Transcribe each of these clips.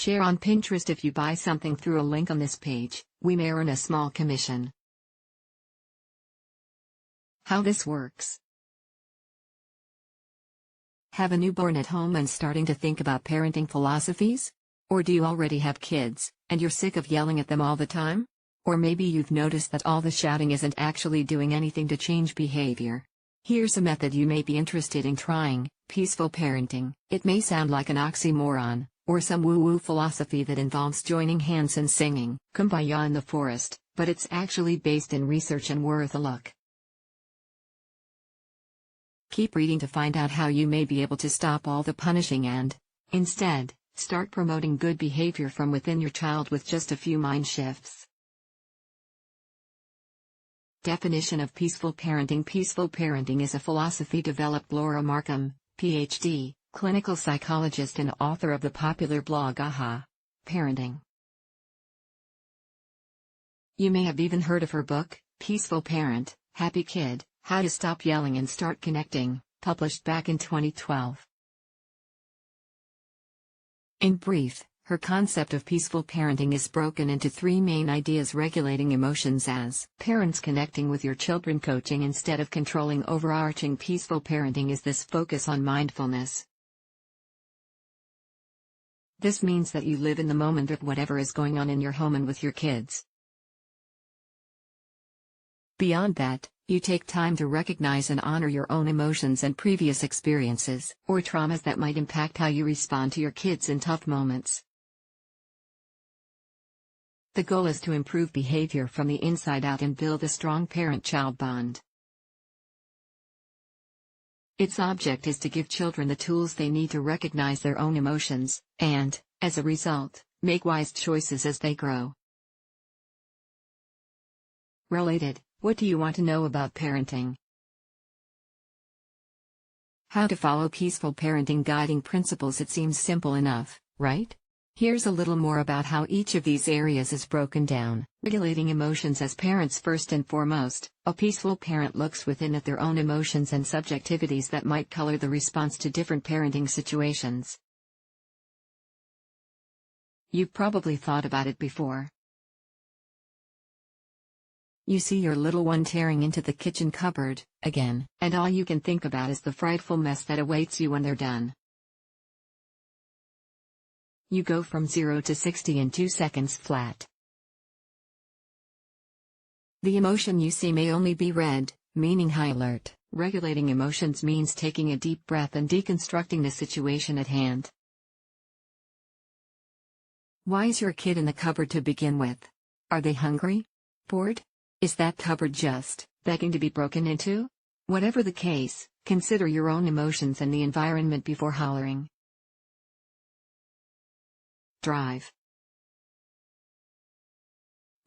Share on Pinterest. If you buy something through a link on this page, we may earn a small commission. How this works. Have a newborn at home and starting to think about parenting philosophies? Or do you already have kids, and you're sick of yelling at them all the time? Or maybe you've noticed that all the shouting isn't actually doing anything to change behavior. Here's a method you may be interested in trying: peaceful parenting. It may sound like an oxymoron, or some woo-woo philosophy that involves joining hands and singing "Kumbaya" in the forest, but it's actually based in research and worth a look. Keep reading to find out how you may be able to stop all the punishing and, instead, start promoting good behavior from within your child with just a few mind shifts. Definition of peaceful parenting. Peaceful parenting is a philosophy developed Laura Markham, Ph.D., clinical psychologist and author of the popular blog Aha! Parenting. You may have even heard of her book, Peaceful Parent, Happy Kid: How to Stop Yelling and Start Connecting, published back in 2012. In brief, her concept of peaceful parenting is broken into three main ideas: regulating emotions as parents, connecting with your children, coaching instead of controlling. Overarching peaceful parenting is this focus on mindfulness. This means that you live in the moment of whatever is going on in your home and with your kids. Beyond that, you take time to recognize and honor your own emotions and previous experiences, or traumas that might impact how you respond to your kids in tough moments. The goal is to improve behavior from the inside out and build a strong parent-child bond. Its object is to give children the tools they need to recognize their own emotions, and, as a result, make wise choices as they grow. Related: what do you want to know about parenting? How to follow peaceful parenting guiding principles. It seems simple enough, right? Here's a little more about how each of these areas is broken down. Regulating emotions as parents. First and foremost, a peaceful parent looks within at their own emotions and subjectivities that might color the response to different parenting situations. You've probably thought about it before. You see your little one tearing into the kitchen cupboard, again, and all you can think about is the frightful mess that awaits you when they're done. You go from 0 to 60 in 2 seconds flat. The emotion you see may only be red, meaning high alert. Regulating emotions means taking a deep breath and deconstructing the situation at hand. Why is your kid in the cupboard to begin with? Are they hungry? Bored? Is that cupboard just begging to be broken into? Whatever the case, consider your own emotions and the environment before hollering. Drive.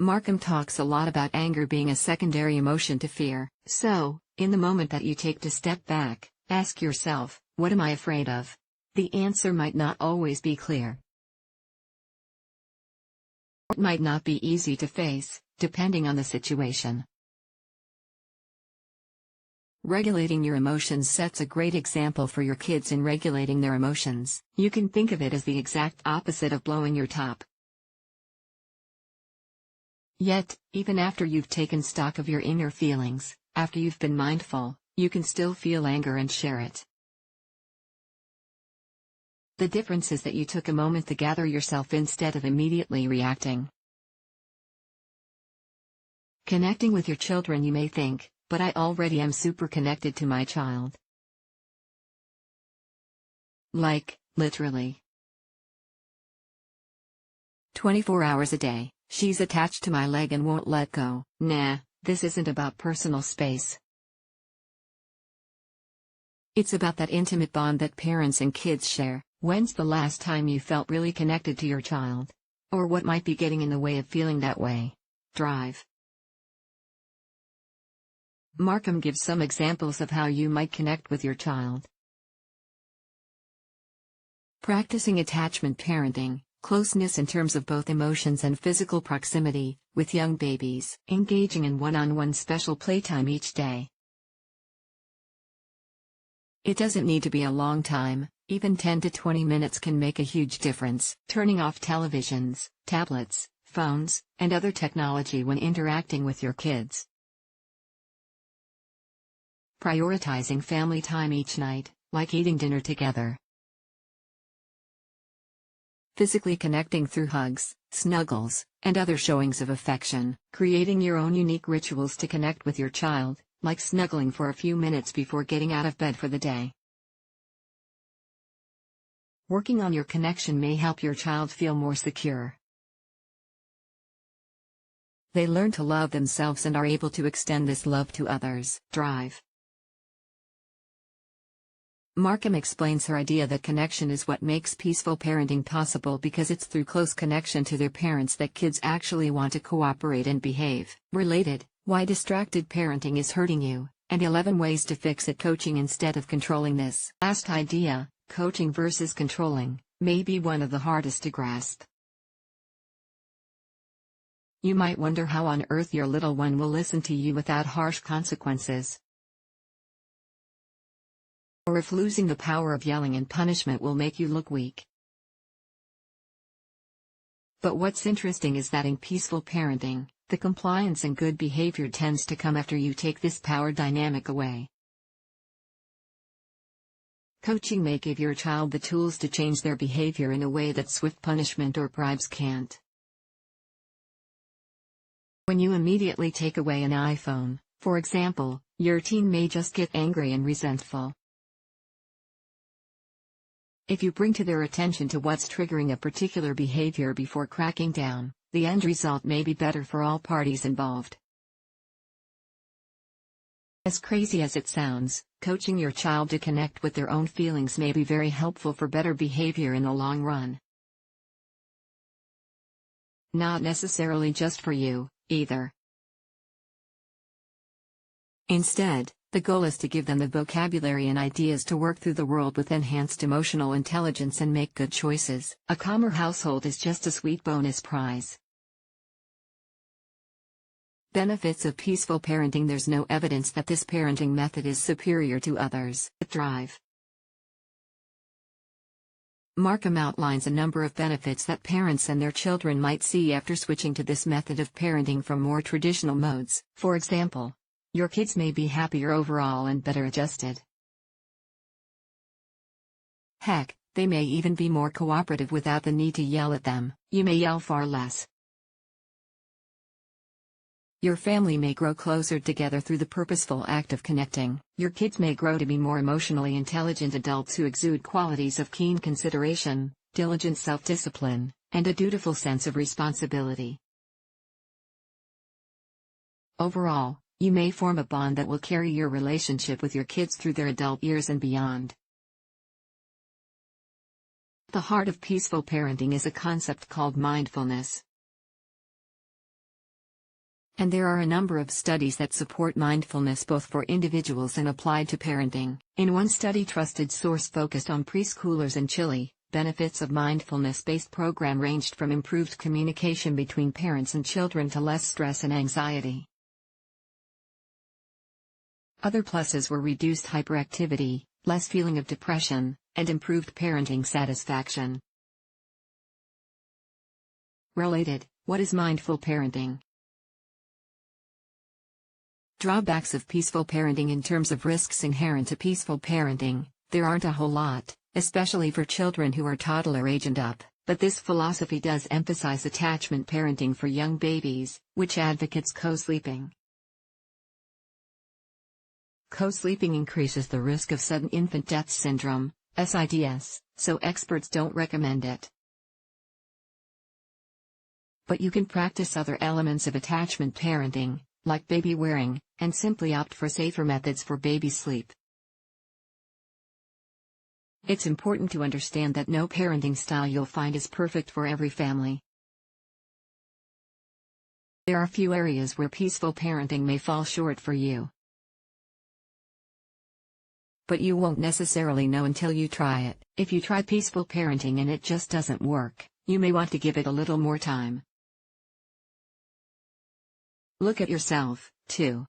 Markham talks a lot about anger being a secondary emotion to fear. So, in the moment that you take to step back, ask yourself, what am I afraid of? The answer might not always be clear. It might not be easy to face, depending on the situation. Regulating your emotions sets a great example for your kids in regulating their emotions. You can think of it as the exact opposite of blowing your top. Yet, even after you've taken stock of your inner feelings, after you've been mindful, you can still feel anger and share it. The difference is that you took a moment to gather yourself instead of immediately reacting. Connecting with your children. You may think, but I already am super connected to my child. Like, literally. 24 hours a day, she's attached to my leg and won't let go. Nah, this isn't about personal space. It's about that intimate bond that parents and kids share. When's the last time you felt really connected to your child? Or what might be getting in the way of feeling that way? Drive. Markham gives some examples of how you might connect with your child. Practicing attachment parenting, closeness in terms of both emotions and physical proximity, with young babies. Engaging in one-on-one special playtime each day. It doesn't need to be a long time, Even 10 to 20 minutes can make a huge difference. Turning off televisions, tablets, phones, and other technology when interacting with your kids. Prioritizing family time each night, like eating dinner together. Physically connecting through hugs, snuggles, and other showings of affection. Creating your own unique rituals to connect with your child, like snuggling for a few minutes before getting out of bed for the day. Working on your connection may help your child feel more secure. They learn to love themselves and are able to extend this love to others. Drive. Markham explains her idea that connection is what makes peaceful parenting possible because it's through close connection to their parents that kids actually want to cooperate and behave. Related, Why Distracted Parenting is Hurting You, and 11 Ways to Fix It. Coaching instead of controlling. This last idea, coaching versus controlling, may be one of the hardest to grasp. You might wonder how on earth your little one will listen to you without harsh consequences. Or if losing the power of yelling and punishment will make you look weak. But what's interesting is that in peaceful parenting, the compliance and good behavior tends to come after you take this power dynamic away. Coaching may give your child the tools to change their behavior in a way that swift punishment or bribes can't. When you immediately take away an iPhone, for example, your teen may just get angry and resentful. If you bring to their attention to what's triggering a particular behavior before cracking down, the end result may be better for all parties involved. As crazy as it sounds, coaching your child to connect with their own feelings may be very helpful for better behavior in the long run. Not necessarily just for you, either. Instead, the goal is to give them the vocabulary and ideas to work through the world with enhanced emotional intelligence and make good choices. A calmer household is just a sweet bonus prize. Benefits of peaceful parenting. There's no evidence that this parenting method is superior to others. Drive. Markham outlines a number of benefits that parents and their children might see after switching to this method of parenting from more traditional modes. For example, your kids may be happier overall and better adjusted. Heck, they may even be more cooperative without the need to yell at them. You may yell far less. Your family may grow closer together through the purposeful act of connecting. Your kids may grow to be more emotionally intelligent adults who exude qualities of keen consideration, diligent self-discipline, and a dutiful sense of responsibility. Overall, you may form a bond that will carry your relationship with your kids through their adult years and beyond. The heart of peaceful parenting is a concept called mindfulness. And there are a number of studies that support mindfulness both for individuals and applied to parenting. In one study, trusted source focused on preschoolers in Chile, benefits of mindfulness-based program ranged from improved communication between parents and children to less stress and anxiety. Other pluses were reduced hyperactivity, less feeling of depression, and improved parenting satisfaction. Related, what is mindful parenting? Drawbacks of peaceful parenting. In terms of risks inherent to peaceful parenting, there aren't a whole lot, especially for children who are toddler age and up, but this philosophy does emphasize attachment parenting for young babies, which advocates co-sleeping. Co-sleeping increases the risk of sudden infant death syndrome, SIDS, so experts don't recommend it. But you can practice other elements of attachment parenting, like baby wearing, and simply opt for safer methods for baby sleep. It's important to understand that no parenting style you'll find is perfect for every family. There are few areas where peaceful parenting may fall short for you. But you won't necessarily know until you try it. If you try peaceful parenting and it just doesn't work, you may want to give it a little more time. Look at yourself, too.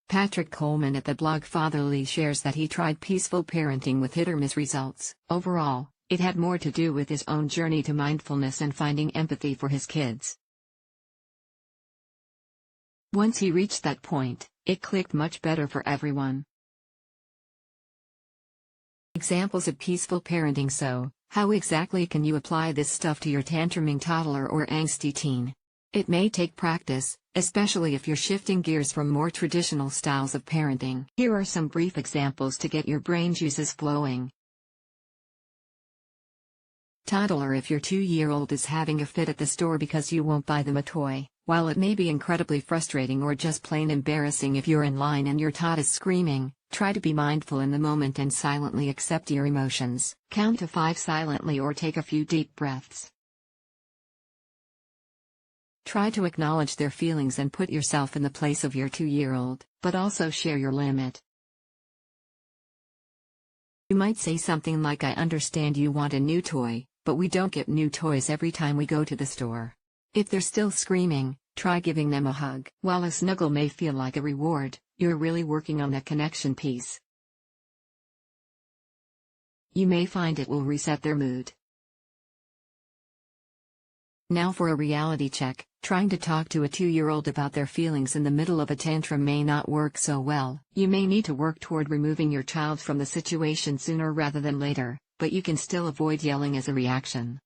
Patrick Coleman at the blog Fatherly shares that he tried peaceful parenting with hit-or-miss results. Overall, it had more to do with his own journey to mindfulness and finding empathy for his kids. Once he reached that point, it clicked much better for everyone. Examples of peaceful parenting. So, how exactly can you apply this stuff to your tantruming toddler or angsty teen? It may take practice, especially if you're shifting gears from more traditional styles of parenting. Here are some brief examples to get your brain juices flowing. Toddler: if your 2-year-old is having a fit at the store because you won't buy them a toy, while it may be incredibly frustrating or just plain embarrassing if you're in line and your tot is screaming, try to be mindful in the moment and silently accept your emotions. Count to 5 silently or take a few deep breaths. Try to acknowledge their feelings and put yourself in the place of your 2-year-old, but also share your limit. You might say something like, "I understand you want a new toy, but we don't get new toys every time we go to the store." If they're still screaming, try giving them a hug. While a snuggle may feel like a reward, you're really working on that connection piece. You may find it will reset their mood. Now for a reality check. Trying to talk to a 2-year-old about their feelings in the middle of a tantrum may not work so well. You may need to work toward removing your child from the situation sooner rather than later, but you can still avoid yelling as a reaction.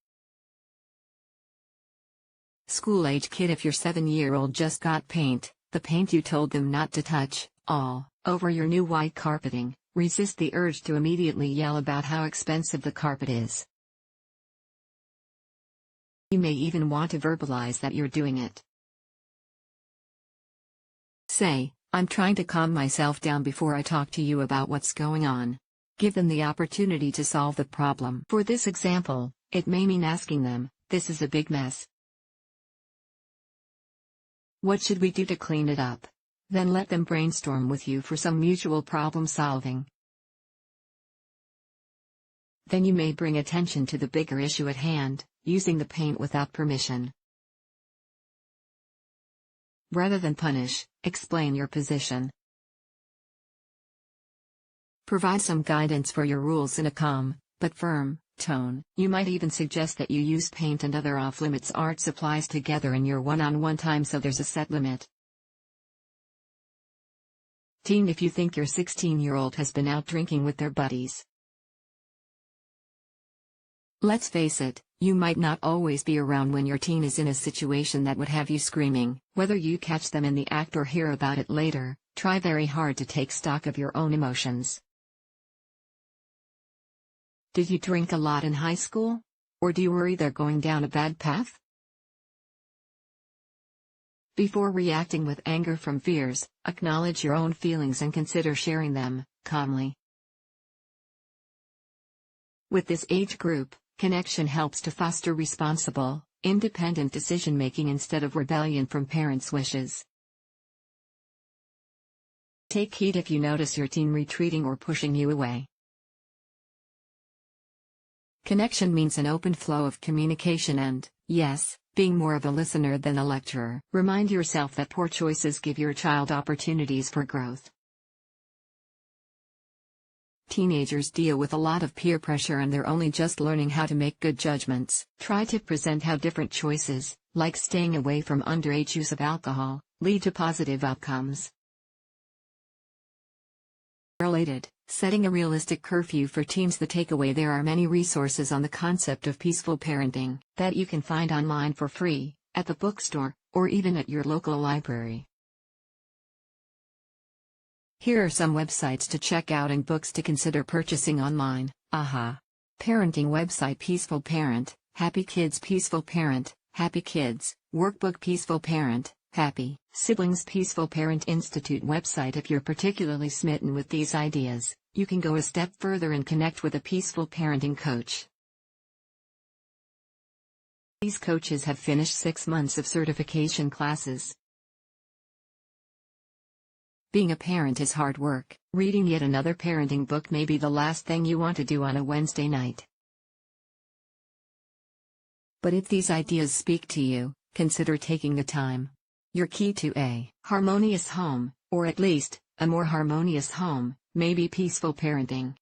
School-age kid: if your 7-year-old just got paint, the paint you told them not to touch, all over your new white carpeting, resist the urge to immediately yell about how expensive the carpet is. You may even want to verbalize that you're doing it. Say, "I'm trying to calm myself down before I talk to you about what's going on." Give them the opportunity to solve the problem. For this example, it may mean asking them, "This is a big mess. What should we do to clean it up?" Then let them brainstorm with you for some mutual problem solving. Then you may bring attention to the bigger issue at hand, using the paint without permission. Rather than punish, explain your position. Provide some guidance for your rules in a calm, but firm, tone. You might even suggest that you use paint and other off-limits art supplies together in your one-on-one time so there's a set limit. Teen: if you think your 16-year-old has been out drinking with their buddies. Let's face it, you might not always be around when your teen is in a situation that would have you screaming. Whether you catch them in the act or hear about it later, try very hard to take stock of your own emotions. Did you drink a lot in high school? Or do you worry they're going down a bad path? Before reacting with anger from fears, acknowledge your own feelings and consider sharing them, calmly. With this age group, connection helps to foster responsible, independent decision-making instead of rebellion from parents' wishes. Take heed if you notice your teen retreating or pushing you away. Connection means an open flow of communication and, yes, being more of a listener than a lecturer. Remind yourself that poor choices give your child opportunities for growth. Teenagers deal with a lot of peer pressure and they're only just learning how to make good judgments. Try to present how different choices, like staying away from underage use of alcohol, lead to positive outcomes. Related, setting a realistic curfew for teens. The takeaway: there are many resources on the concept of peaceful parenting that you can find online for free, at the bookstore, or even at your local library. Here are some websites to check out and books to consider purchasing online. AHA! Parenting website: Peaceful Parent, Happy Kids. Peaceful Parent, Happy Kids, Workbook. Peaceful Parent, Happy Siblings. Peaceful Parent Institute website. If you're particularly smitten with these ideas, you can go a step further and connect with a peaceful parenting coach. These coaches have finished 6 months of certification classes. Being a parent is hard work. Reading yet another parenting book may be the last thing you want to do on a Wednesday night. But if these ideas speak to you, consider taking the time. Your key to a harmonious home, or at least, A more harmonious home, maybe peaceful parenting.